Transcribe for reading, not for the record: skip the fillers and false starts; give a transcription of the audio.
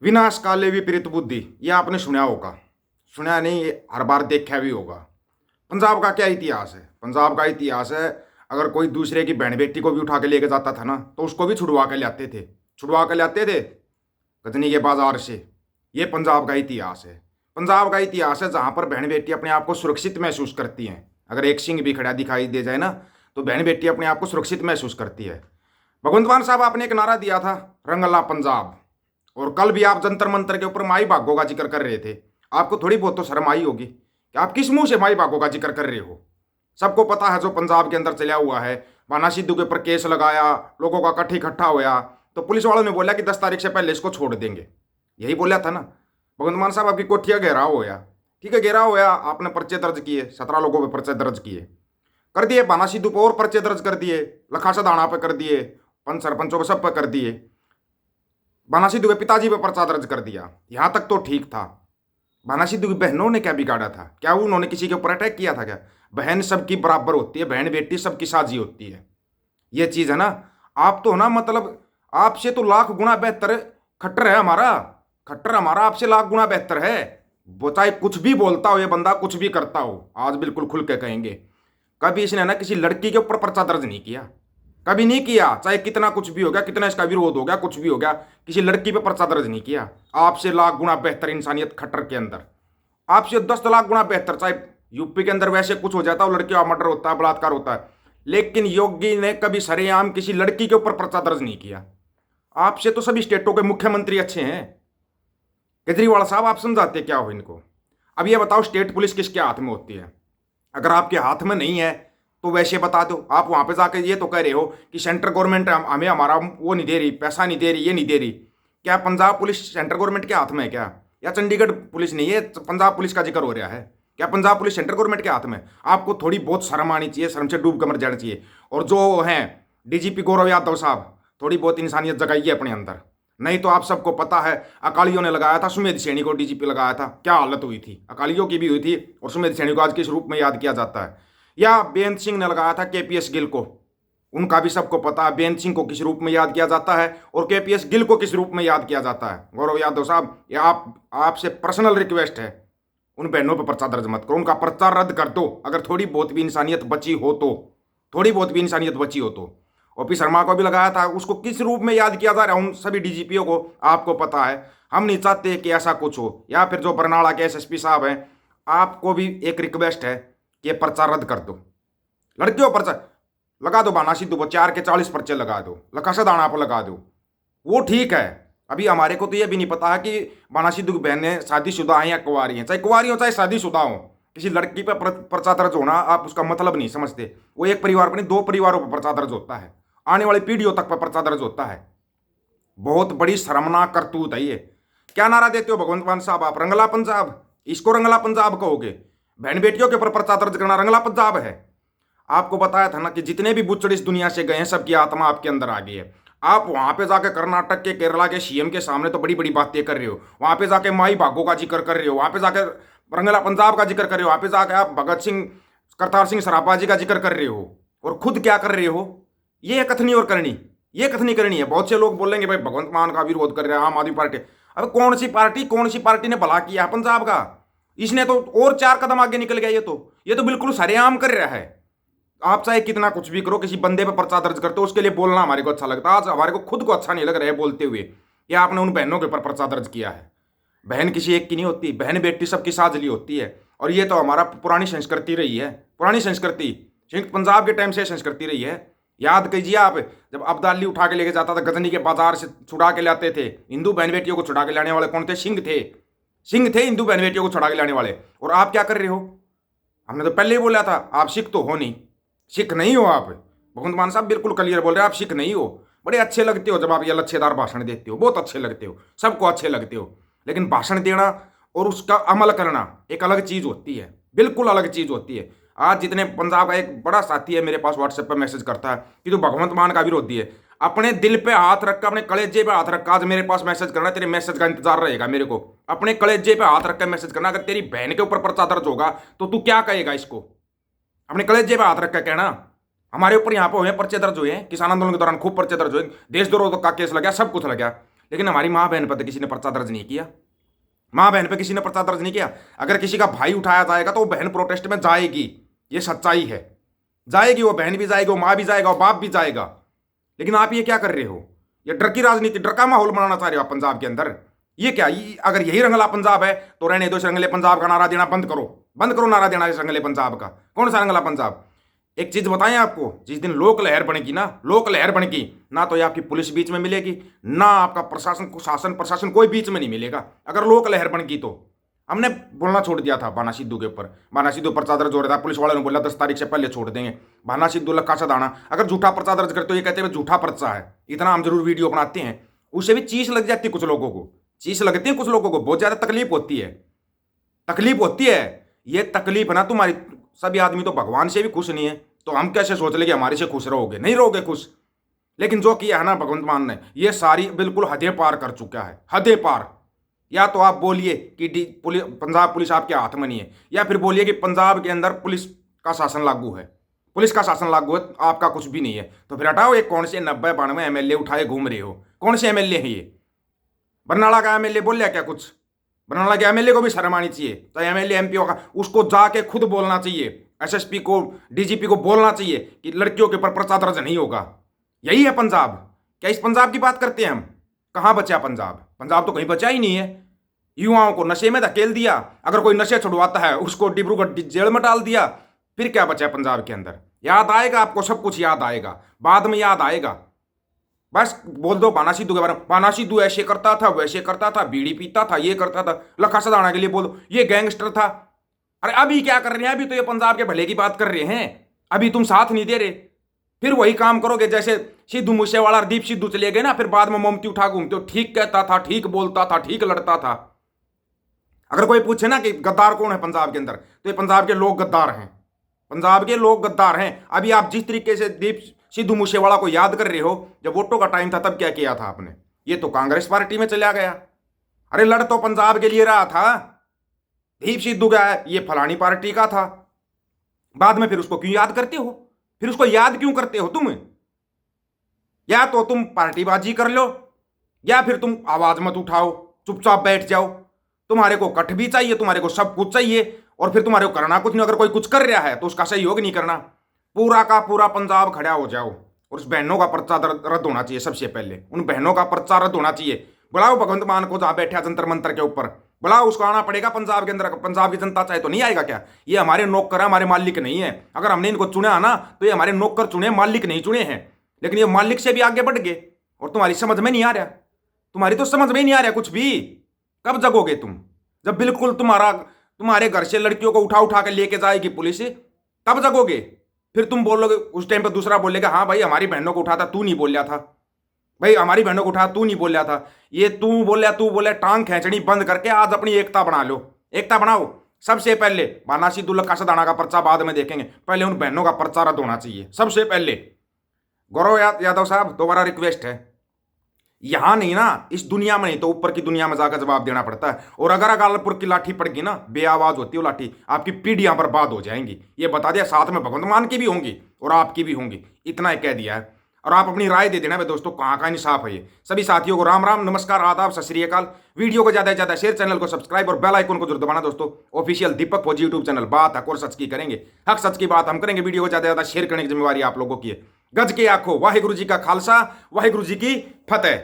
विनाश काले विपरीत बुद्धि, ये आपने सुना होगा। सुना नहीं, ये हर बार देखा भी होगा। पंजाब का क्या इतिहास है? पंजाब का इतिहास है, अगर कोई दूसरे की बहन बेटी को भी उठा के लेके जाता था ना, तो उसको भी छुड़वा के लाते थे। छुड़वा के लाते थे गजनी के बाजार से। ये पंजाब का इतिहास है। पंजाब का इतिहास है जहां पर बहन बेटी अपने आप को सुरक्षित महसूस करती हैं। अगर एक सिंह भी खड़ा दिखाई दे जाए ना, तो बहन बेटी अपने आप को सुरक्षित महसूस करती है। भगवंत मान साहब, आपने एक नारा दिया था, रंगला पंजाब। और कल भी आप जंतर मंतर के ऊपर माई भागो का जिक्र कर रहे थे। आपको थोड़ी बहुत तो शर्म आई होगी कि आप किस मुंह से माई भागो का जिक्र कर रहे हो। सबको पता है जो पंजाब के अंदर चला हुआ है। बाना सिद्धू के ऊपर केस लगाया, लोगों का कट्ठी इकट्ठा होया, तो पुलिस वालों ने बोला कि 10 तारीख से पहले इसको छोड़ देंगे। यही बोला था ना भगवंत मान साहब। आपकी कोठिया घेराव होया, ठीक है, घेराव होया, आपने पर्चे दर्ज किए, 17 लोगों पे पर्चे दर्ज किए, कर दिए। बाना सिद्धू पर और पर्चे दर्ज कर दिए, लखा सदाना पे कर दिए, पंच सरपंचों पे सब पे कर दिए। बाना सिद्धू के पिताजी पे पर्चा दर्ज कर दिया। यहां तक तो ठीक था। बाना सिद्धू की बहनों ने क्या बिगाड़ा था? क्या उन्होंने किसी के ऊपर अटैक किया था क्या? बहन सबकी बराबर होती है, बहन बेटी सबकी साझी होती है। ये चीज है ना। आप तो ना, मतलब आपसे तो लाख गुना बेहतर खट्टर है हमारा। खट्टर हमारा आपसे लाख गुना बेहतर है। वो चाहे कुछ भी बोलता हो, ये बंदा कुछ भी करता हो, आज बिल्कुल खुल के कहेंगे, कभी इसने ना किसी लड़की के ऊपर पर्चा दर्ज नहीं किया। कभी नहीं किया। चाहे कितना कुछ भी हो गया, कितना इसका विरोध हो गया, कुछ भी हो गया, किसी लड़की पे पर्चा दर्ज नहीं किया। आपसे लाख गुना बेहतर इंसानियत खट्टर के अंदर। आपसे 10 लाख गुना बेहतर। चाहे यूपी के अंदर वैसे कुछ हो जाता है, लड़कियों का मर्डर होता है, बलात्कार होता है, लेकिन योगी ने कभी सरेआम किसी लड़की के ऊपर पर्चा दर्ज नहीं किया। आपसे तो सभी स्टेटों के मुख्यमंत्री अच्छे हैं। केजरीवाल साहब, आप समझाते क्या हो इनको? अब ये बताओ, स्टेट पुलिस किसके हाथ में होती है? अगर आपके हाथ में नहीं है तो वैसे बता दो। आप वहां पे जाके ये तो कह रहे हो कि सेंट्रल गवर्नमेंट हमें हमारा वो नहीं दे रही, पैसा नहीं दे रही, ये नहीं दे रही। क्या पंजाब पुलिस सेंट्रल गवर्नमेंट के हाथ में है क्या? या चंडीगढ़ पुलिस नहीं है, पंजाब पुलिस का जिक्र हो रहा है? क्या पंजाब पुलिस सेंट्रल गवर्नमेंट के हाथ में? आपको थोड़ी बहुत शर्म आनी चाहिए, शर्म से डूब कर मर जाना चाहिए। और जो हैं डीजीपी गौरव यादव साहब, थोड़ी बहुत इंसानियत जगाइए अपने अंदर। नहीं तो आप सबको पता है, अकालियों ने लगाया था सुमेध सैनी को डीजीपी लगाया था, क्या हालत हुई थी। अकालियों की भी हुई थी, और सुमेध सैनी को आज किस रूप में याद किया जाता है। या बेअंत सिंह ने लगाया था केपीएस गिल को, उनका भी सबको पता है बेअंत सिंह को किस रूप में याद किया जाता है और केपीएस गिल को किस रूप में याद किया जाता है। गौरव यादव साहब, ये आपसे पर्सनल रिक्वेस्ट है, उन बहनों पर पर्चा दर्ज मत करो, उनका पर्चा रद्द कर दो। अगर थोड़ी बहुत भी इंसानियत बची हो तो, थोड़ी बहुत भी इंसानियत बची हो तो। ओपी शर्मा को भी लगाया था, उसको किस रूप में याद किया जा रहा है उन सभी डीजीपीओ को आपको पता है। हम नहीं चाहते कि ऐसा कुछ हो। या फिर जो बरनाला के एसएसपी साहब हैं, आपको भी एक रिक्वेस्ट है कि पर्चा रद्द कर दो। लड़कियों पर्चा लगा दो, बाना सिद्धू 4 के 40 पर्चे लगा दो, लखा सदाना पर लगा दो, वो ठीक है। अभी हमारे को तो ये भी नहीं पता है कि बाना सिद्धू की बहनें शादीशुदा हैं या कुंवारी हैं। चाहे कुंवारी हो चाहे शादीशुदा हो, किसी लड़की पर पर्चा दर्ज होना आप उसका मतलब नहीं समझते। वो एक परिवार पर नहीं, 2 परिवारों पर पर्चा दर्ज होता है, आने वाली पीढ़ियों तक पर पर्चा दर्ज होता है। बहुत बड़ी शर्मनाक करतूत है ये। क्या नारा देते हो भगवंत मान साहब आप? रंगला पंजाब, इसको रंगला पंजाब कहोगे? बहन बेटियों के ऊपर पर्चा दर्ज करना रंगला पंजाब है? आपको बताया था ना कि जितने भी बुच्चड़ इस दुनिया से गए हैं, सबकी आत्मा आपके अंदर आ गई है। आप वहां पे जाके कर्नाटक के, केरला के सीएम के सामने तो बड़ी बड़ी बातें कर रहे हो, वहां पे जाके माई भागो का जिक्र कर रहे हो, वहां पे जाकर रंगला पंजाब का जिक्र कर रहे हो, वहां पे जाके आप भगत सिंह, करतार सिंह सराभा जी का जिक्र कर रहे हो, और खुद क्या कर रहे हो? ये कथनी और करनी, ये कथनी करनी है। बहुत से लोग बोलेंगे भाई भगवंत मान का विरोध कर रहे हैं आम आदमी पार्टी। अब कौन सी पार्टी ने भला किया है पंजाब का? इसने तो और 4 कदम आगे निकल गया। ये तो बिल्कुल सरेआम कर रहा है। आप चाहे कितना कुछ भी करो, किसी बंदे पे पर्चा दर्ज करते हो, उसके लिए बोलना हमारे को अच्छा लगता है। आज हमारे को खुद को अच्छा नहीं लग रहा है बोलते हुए कि आपने उन बहनों के ऊपर पर्चा दर्ज किया है। बहन किसी एक की नहीं होती, बहन बेटी सबकी साझली होती है। और ये तो हमारा पुरानी संस्कृति रही है, पुरानी संस्कृति, संयुक्त पंजाब के टाइम से संस्कृति रही है। याद कीजिए आप, जब अब्दाली उठा के लेके जाता था, गजनी के बाजार से छुड़ा के लाते थे। हिंदू बहन बेटियों को छुड़ा के लाने वाले कौन थे? सिंह थे। सिंह थे हिंदू बहन बेटियों को छुड़ा के लाने वाले। और आप क्या कर रहे हो? हमने तो पहले ही बोला था, आप सिख तो हो नहीं, सिख नहीं हो आप। भगवंत मान साहब बिल्कुल क्लियर बोल रहे हैं, आप सिख नहीं हो। बड़े अच्छे लगते हो जब आप ये लच्छेदार भाषण देते हो, बहुत अच्छे लगते हो, सबको अच्छे लगते हो। लेकिन भाषण देना और उसका अमल करना एक अलग चीज होती है, बिल्कुल अलग चीज होती है। आज जितने पंजाब का एक बड़ा साथी है मेरे पास व्हाट्सएप पर मैसेज करता है कि तू भगवंत मान का विरोधी है, अपने दिल पे हाथ रखा, अपने कलेजे पे हाथ रखा, आज मेरे पास मैसेज करना, तेरे मैसेज का इंतजार रहेगा मेरे को। अपने कलेजे पे हाथ रख कर मैसेज करना। अगर तेरी बहन के ऊपर पर्चा दर्ज होगा तो तू क्या कहेगा इसको? अपने कलेजे पे हाथ रख कर कहना। हमारे ऊपर यहाँ पे हुए पर्चे दर्ज हुए हैं, किसान आंदोलन के दौरान खूब पर्चे दर्ज हुए, देशद्रोह का केस लगा, सब कुछ लगा, लेकिन हमारी माँ बहन पर तो किसी ने पर्चा दर्ज नहीं किया। माँ बहन पे किसी ने पर्चा दर्ज नहीं किया। अगर किसी का भाई उठाया जाएगा तो वो बहन प्रोटेस्ट में जाएगी, ये सच्चाई है, जाएगी, वो बहन भी जाएगी, वो माँ भी जाएगा, वो बाप भी जाएगा। लेकिन आप ये क्या कर रहे हो? ये डर की राजनीति, डर का माहौल बनाना चाह रहे हो आप पंजाब के अंदर। ये क्या, अगर यही रंगला पंजाब है तो रहने दो, इस रंगले पंजाब का नारा देना बंद करो, बंद करो नारा देना इस रंगले पंजाब का। कौन सा रंगला पंजाब? एक चीज बताएं आपको, जिस दिन लोक लहर बनेगी ना, लोक लहर बनेगी ना, तो ये आपकी पुलिस बीच में मिलेगी ना, आपका प्रशासन, शासन प्रशासन कोई बीच में नहीं मिलेगा। अगर लोक लहर बनेगी तो हमने बोलना छोड़ दिया था भाना सिद्धू के ऊपर। भाना सिद्धू पर्चा दर्ज हो रहा था, पुलिस वालों ने बोला 10 तारीख से पहले छोड़ देंगे। भाना सिद्धू लक्का सदाना अगर झूठा पर्चा दर्ज करते हो, ये कहते हैं झूठा पर्चा है, इतना हम जरूर वीडियो बनाते हैं, उससे भी चीस लग जाती है कुछ लोगों को, चीस लगती है कुछ लोगों को, बहुत ज्यादा तकलीफ होती है, तकलीफ होती है। ये तकलीफ ना तुम्हारी, सभी आदमी तो भगवान से भी खुश नहीं है, तो हम कैसे सोच ले कि हमारे से खुश रहोगे? नहीं रहोगे खुश। लेकिन जो किया है ना भगवंत मान ने, ये सारी बिल्कुल हदें पार कर चुका है, हदें पार। या तो आप बोलिए कि पंजाब पुलिस आपके हाथ में नहीं है, या फिर बोलिए कि पंजाब के अंदर पुलिस का शासन लागू है, पुलिस का शासन लागू है, आपका कुछ भी नहीं है। तो फिर हटाओ, एक कौन से 90-92 एमएलए उठाए घूम रहे हो? कौन से एमएलए हैं ये? बरनाला का एमएलए बोल लिया क्या कुछ? बरनाला के एमएलए को भी शर्म आनी चाहिए। तो एमएलए एमपी का उसको जाके खुद बोलना चाहिए, एसएसपी को, डीजीपी को बोलना चाहिए कि लड़कियों के ऊपर पर्चा दर्ज नहीं होगा। यही है पंजाब? क्या इस पंजाब की बात करते हैं हम? कहाँ बचा पंजाब? पंजाब तो कहीं बचा ही नहीं है। युवाओं को नशे में धकेल दिया, अगर कोई नशे छुड़वाता है उसको डिब्रूगढ़ जेल में डाल दिया, फिर क्या बचा पंजाब के अंदर? याद आएगा आपको, सब कुछ याद आएगा, बाद में याद आएगा। बस बोल दो भाना सिद्धू के बारे में, भाना सिद्धू ऐसे करता था, वैसे करता था, बीड़ी पीता था, ये करता था। लखा सदाना के लिए बोल दो ये गैंगस्टर था। अरे अभी क्या कर रहे हैं? अभी तो ये पंजाब के भले की बात कर रहे हैं, अभी तुम साथ नहीं दे रहे। फिर वही काम करोगे जैसे सिद्धू मूसेवाला, दीप सिद्धू चले गए ना, फिर बाद में मोमती उठा घूमते हो, ठीक कहता था, ठीक बोलता था, ठीक लड़ता था। अगर कोई पूछे ना कि गद्दार कौन है पंजाब के अंदर, तो ये पंजाब के लोग गद्दार हैं, पंजाब के लोग गद्दार हैं। अभी आप जिस तरीके से दीप सिद्धू मूसेवाला को याद कर रहे हो, जब वोटों का टाइम था तब क्या किया था आपने? ये तो कांग्रेस पार्टी में चला गया। अरे लड़ तो पंजाब के लिए रहा था, दीप सिद्धू का है, ये फलानी पार्टी का था। बाद में फिर उसको क्यों याद करते हो? फिर उसको याद क्यों करते हो तुम? या तो तुम पार्टीबाजी कर लो, या फिर तुम आवाज मत उठाओ, चुपचाप बैठ जाओ। तुम्हारे को कट भी चाहिए, तुम्हारे को सब कुछ चाहिए, और फिर तुम्हारे को करना कुछ नहीं। अगर कोई कुछ कर रहा है तो उसका सहयोग नहीं करना। पूरा का पूरा पंजाब खड़ा हो जाओ, और उस बहनों का पर्चा रद्द होना चाहिए। सबसे पहले उन बहनों का पर्चा रद्द होना चाहिए। बुलाओ भगवंत मान को, जहां बैठा जंतर मंतर के ऊपर, बुलाओ उसको, आना पड़ेगा पंजाब के अंदर। पंजाब की जनता चाहे तो नहीं आएगा क्या? ये हमारे नौकर है, हमारे मालिक नहीं है। अगर हमने इनको चुना ना तो ये हमारे नौकर चुने, मालिक नहीं चुने हैं। लेकिन ये मालिक से भी आगे बढ़ गए, और तुम्हारी समझ में नहीं आ रहा, तुम्हारी तो समझ में नहीं आ रहा कुछ भी। कब जगोगे तुम? जब बिल्कुल तुम्हारे घर से लड़कियों को उठा उठा के लेके जाएगी पुलिस, तब जगोगे। फिर तुम बोलोगे, उस टाइम पर दूसरा बोलेगा, हाँ भाई हमारी बहनों को उठाता, तू नहीं बोल रहा था, भाई हमारी बहनों को उठा, तू नहीं बोल रहा था। ये तू बोले, टांग खींचनी बंद करके आज अपनी एकता बना लो, एकता बनाओ। सबसे पहले भाना सिद्धू लखा सदाना का पर्चा बाद में देखेंगे, पहले उन बहनों का पर्चा रद्द होना चाहिए सबसे पहले। गौरव यादव साहब, दोबारा रिक्वेस्ट है, यहां नहीं ना, इस दुनिया में नहीं तो ऊपर की दुनिया में जाकर जवाब देना पड़ता है। और अगर अकालपुर की लाठी पड़ गई ना, बेआवाज होती है वो लाठी, आपकी पीढ़ियां बर्बाद हो जाएंगी। ये बता दिया, साथ में भगवंत मान की भी होंगी और आपकी भी होंगी, इतना ही कह दिया है। और आप अपनी राय दे देना भाई दोस्तों, कहाँ का इंसाफ है ये। सभी साथियों को राम राम, नमस्कार, आदाब, सत श्री अकाल। वीडियो को ज्यादा से ज्यादा शेयर, चैनल को सब्सक्राइब और बेल आइकन को जरूर दबाना दोस्तों। ऑफिशियल दीपक फौजी यूट्यूब चैनल, बात हक और सच की करेंगे, हक सच की बात हम करेंगे। वीडियो को ज्यादा से ज्यादा शेयर करने की जिम्मेवारी आप लोगों की है। गज के आंखों, वाहिगुरु जी का खालसा, वाहिगुरु जी की फतेह।